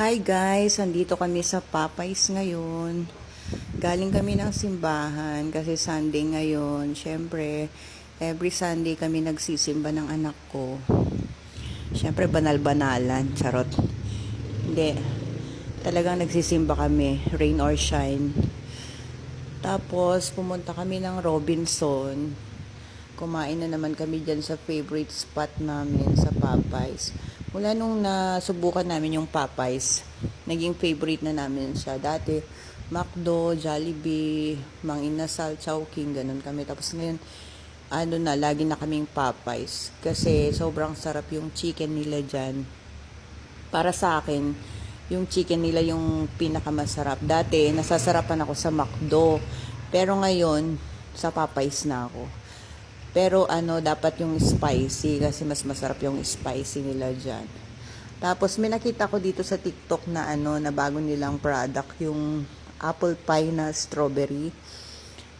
Hi guys, andito kami sa Popeyes ngayon. Galing kami ng simbahan kasi Sunday ngayon. Siyempre, every Sunday kami nagsisimba ng anak ko. Siyempre, banal-banalan. Charot. Hindi. Talagang nagsisimba kami, rain or shine. Tapos, pumunta kami ng Robinson. Kumain na naman kami dyan sa favorite spot namin sa Popeyes. Mula nung nasubukan namin yung Popeyes, naging favorite na namin siya. Dati, McDo, Jollibee, Mang Inasal, Chowking, ganun kami. Tapos ngayon, lagi na kaming Popeyes. Kasi sobrang sarap yung chicken nila dyan. Para sa akin, yung chicken nila yung pinakamasarap. Dati, nasasarapan ako sa McDo. Pero ngayon, sa Popeyes na ako. Pero dapat yung spicy kasi mas masarap yung spicy nila dyan. Tapos may nakita ko dito sa TikTok na na bago nilang product, yung apple pie na strawberry.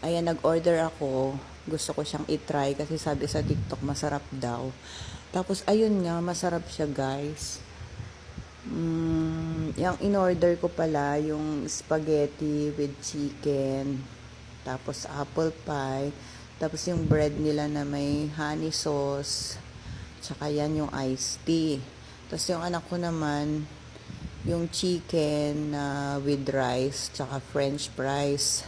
Ayan, nag-order ako. Gusto ko siyang i-try kasi sabi sa TikTok masarap daw. Tapos ayun nga, masarap siya guys. Yung in-order ko pala, yung spaghetti with chicken. Tapos apple pie. Tapos yung bread nila na may honey sauce. Tsaka yan yung iced tea. Tapos yung anak ko naman, yung chicken with rice. Tsaka french fries.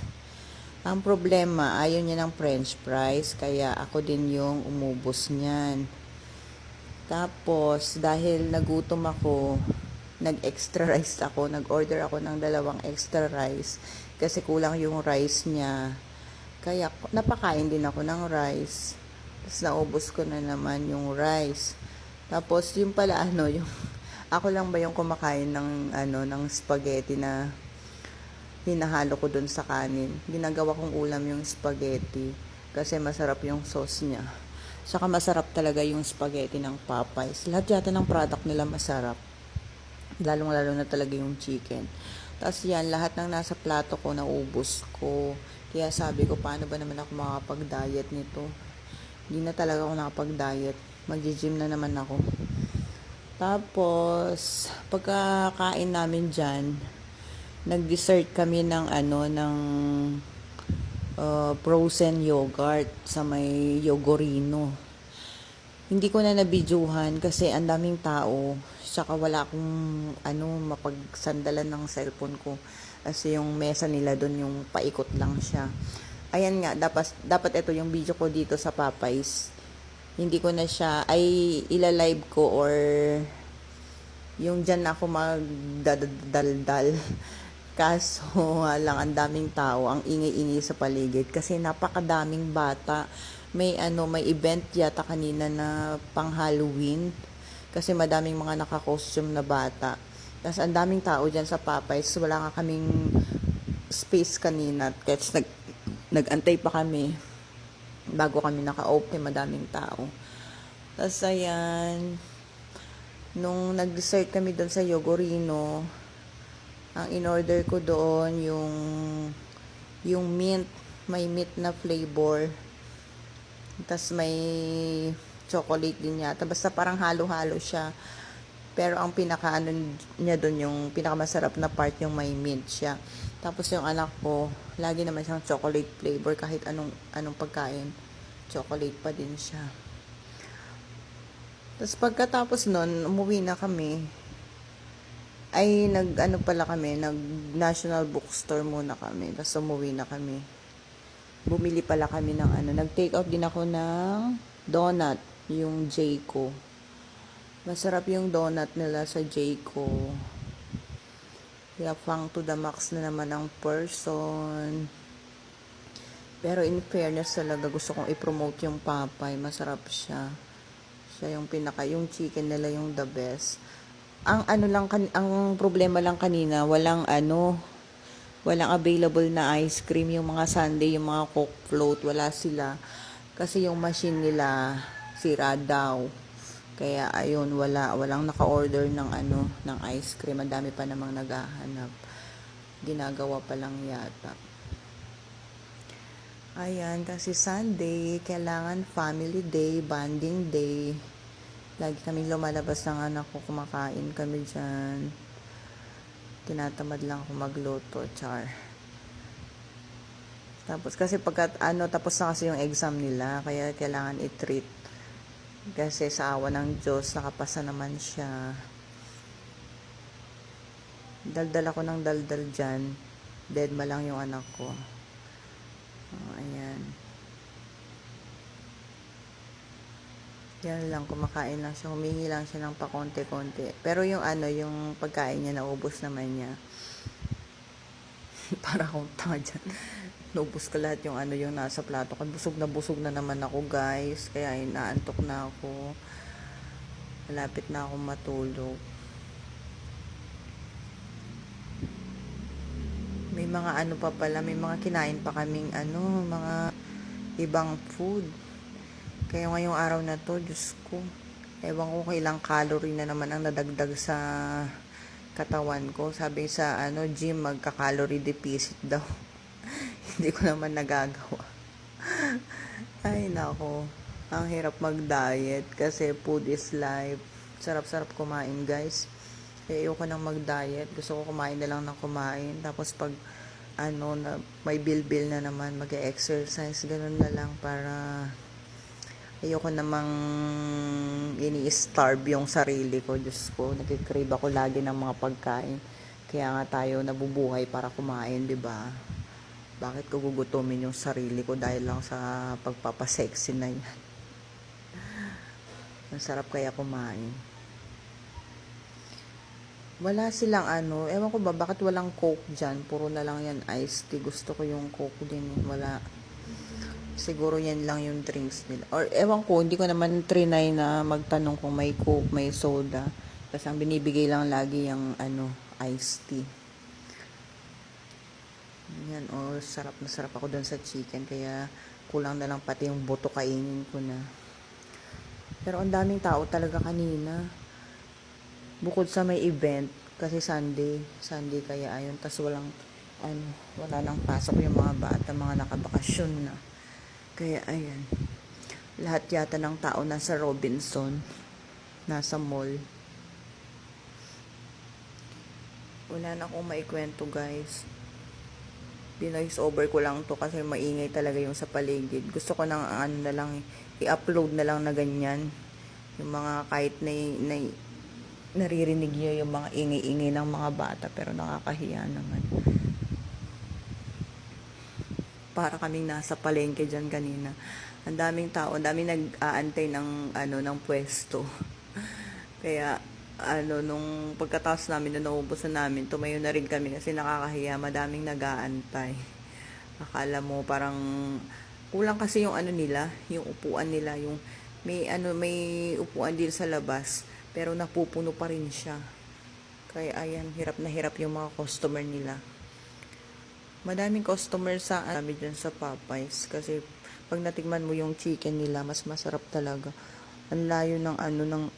Ang problema, ayaw niya ng french fries. Kaya ako din yung umubos niyan. Tapos, dahil nagutom ako, nag-extra rice ako. Nag-order ako ng 2 extra rice. Kasi kulang yung rice niya. Kaya napakain din ako ng rice. Tapos naubos ko na naman yung rice. Tapos yung pala yung ako lang ba yung kumakain ng ng spaghetti na hinahalo ko dun sa kanin. Ginagawa kong ulam yung spaghetti kasi masarap yung sauce niya. Saka masarap talaga yung spaghetti ng Popeyes. Lahat yata ng product nila masarap. Lalong-lalo na talaga yung chicken. Tapos yan, lahat ng nasa plato ko naubos ko. Kaya sabi ko, paano ba naman ako makapag-diet nito? Hindi na talaga ako nakapag-diet. Mag-gym na naman ako. Tapos, pagkakain namin dyan, nag-dessert kami ng frozen yogurt sa may Yogurino. Hindi ko na nabidyuhan kasi ang daming tao. Saka wala akong mapagsandalan ng cellphone ko. Kasi yung mesa nila doon yung paikot lang siya. Ayan nga, dapat ito yung video ko dito sa Popeyes. Hindi ko na siya, ilalive ko or yung dyan ako magdadaldal. Kaso lang ang daming tao, ang ingay-ingay sa paligid. Kasi napakadaming bata. May event yata kanina na pang Halloween. Kasi madaming mga naka-costume na bata. Tapos ang daming tao dyan sa Popeyes. Wala nga kaming space kanina. Kaya nag-antay pa kami. Bago kami naka-open, madaming tao. Tapos ayan. Nung nag-dessert kami doon sa Yogurino, ang in-order ko doon yung mint. May mint na flavor. Tapos may chocolate din yata. Basta parang halo-halo siya. Pero ang niya doon, yung pinakamasarap na part, yung may mint siya. Tapos yung anak ko, lagi naman siyang chocolate flavor kahit anong pagkain. Chocolate pa din siya. Tapos pagkatapos nun, umuwi na kami. Nag-National Bookstore muna kami. Tapos umuwi na kami. Bumili pala kami ng nag-take out din ako ng donut, yung Jayco. Masarap yung donut nila sa Jayco. Kaya pang to the max na naman ang person. Pero in fairness talaga, gusto kong i-promote yung Popeye. Masarap siya. Siya yung yung chicken nila yung the best. Ang problema lang kanina, walang available na ice cream. Yung mga sundae, yung mga Coke float, wala sila. Kasi yung machine nila sira daw. Kaya ayun, walang naka-order ng ice cream. Ang dami pa namang naghahanap. Ginagawa pa lang yata. Ayan, kasi Sunday, kailangan family day, bonding day. Lagi kami lumalabas ng anak ko, kumakain kami dyan. Tinatamad lang ako magluto, char. Tapos kasi pagkat tapos na kasi yung exam nila, kaya kailangan i-treat. Kasi sa awa ng Diyos, nakapasa naman siya. Daldal ako ng daldal dyan. Dead ma lang yung anak ko. Oh, ayan. Yan lang, kumakain lang siya. Humingi lang siya ng pakonti-konti. Pero yung yung pagkain niya, naubos naman niya. Para akong tanga dyan. Naubos ko lahat yung yung nasa plato ko. Busog na naman ako, guys. Kaya inaantok na ako. Malapit na akong matulog. May mga pa pala, may mga kinain pa kaming mga ibang food. Kaya ngayong araw na to, Diyos ko, ewan ko kung ilang calorie na naman ang nadagdag sa katawan ko. Sabi sa gym, magka-calorie deficit daw. Hindi ko naman nagagawa. Ay, nako. Ang hirap mag-diet kasi food is life. Sarap-sarap kumain, guys. Kaya ayoko nang mag-diet. Gusto ko kumain na lang ng kumain. Tapos pag na may bil-bil na naman, mag-exercise. Ganun na lang para ayoko namang ini-starve yung sarili ko. Diyos ko, nagkikrave ako lagi ng mga pagkain. Kaya nga tayo nabubuhay para kumain, di ba? Bakit ko gugutumin yung sarili ko dahil lang sa pagpapasexy na yan? Ang sarap kaya kumain. Wala silang ewan ko ba, bakit walang Coke dyan? Puro na lang yan iced tea. Gusto ko yung Coke din. Wala. Siguro yan lang yung drinks nila. Or ewan ko, hindi ko naman trinay na magtanong kung may Coke, may soda. Kasi ang binibigay lang lagi yung iced tea. Yan, sarap na sarap ako dun sa chicken. Kaya kulang na lang pati yung buto kainin ko na. Pero ang daming tao talaga kanina. Bukod sa may event, kasi Sunday kaya ayun, tas walang wala nang pasok yung mga bata, mga nakabakasyon na. Kaya ayan, lahat yata ng tao nasa Robinson, nasa mall. Wala na akong maikwento, guys. Dinoise over ko lang to kasi maingay talaga yung sa paligid. Gusto ko nang na lang i-upload na lang na ganyan, yung mga kahit na naririnig nyo yung mga ingay-ingay ng mga bata, pero nakakahiya naman. Para kaming nasa palengke dyan kanina. Ang daming tao, ang daming nag-aantay ng pwesto. Kaya nung pagkatapos namin na naubusan namin, tumayo na rin kami kasi nakakahiya, madaming nag-aantay. Akala mo parang kulang kasi yung nila, yung upuan nila, yung may upuan din sa labas, pero napupuno pa rin siya. Kaya ayan, hirap na hirap yung mga customer nila. Madaming customer sa dami dyan sa Popeyes kasi pag natikman mo yung chicken nila, mas masarap talaga. Ang layo ng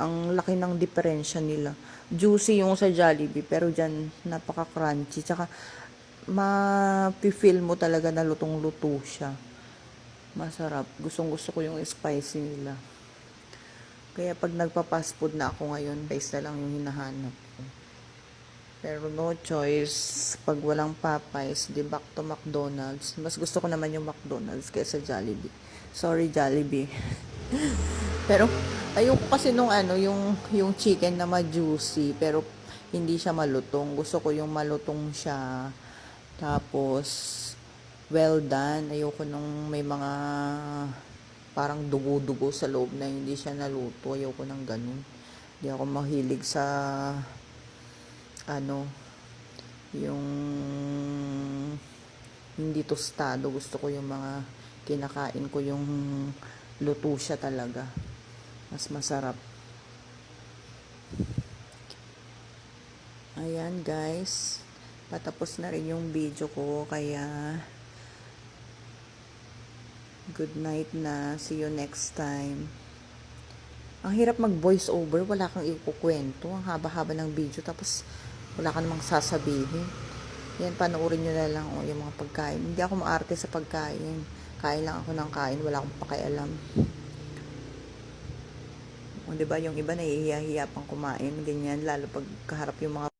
ang laki ng diferensya nila. Juicy yung sa Jollibee, pero dyan napaka-crunchy. Tsaka ma-feel mo talaga na lutong-luto siya. Masarap. Gustong-gusto ko yung spicy nila. Kaya pag nagpa-fast food na ako ngayon, guys na lang yung hinahanap ko. Pero no choice. Pag walang Popeyes, di back to McDonald's. Mas gusto ko naman yung McDonald's kaysa Jollibee. Sorry, Jollibee. Pero ayoko kasi nung yung chicken na ma-juicy, pero hindi siya malutong. Gusto ko yung malutong siya. Tapos well done. Ayoko nung may mga parang dugo-dugo sa loob na hindi siya naluto. Ayoko ng ganun. Hindi ako mahilig sa yung hindi tostado. Gusto ko yung mga kinakain ko yung luto siya talaga. Mas masarap. Ayan, guys. Patapos na rin yung video ko. Kaya good night na. See you next time. Ang hirap mag voice over. Wala kang ikukwento. Ang haba-haba ng video. Tapos wala ka namang sasabihin. Yan, panoorin nyo na lang yung mga pagkain. Hindi ako maarte sa pagkain. Kain lang ako ng kain. Wala akong pakialam. O, diba, yung iba nahihiya-hiya pang kumain. Ganyan. Lalo pag kaharap yung mga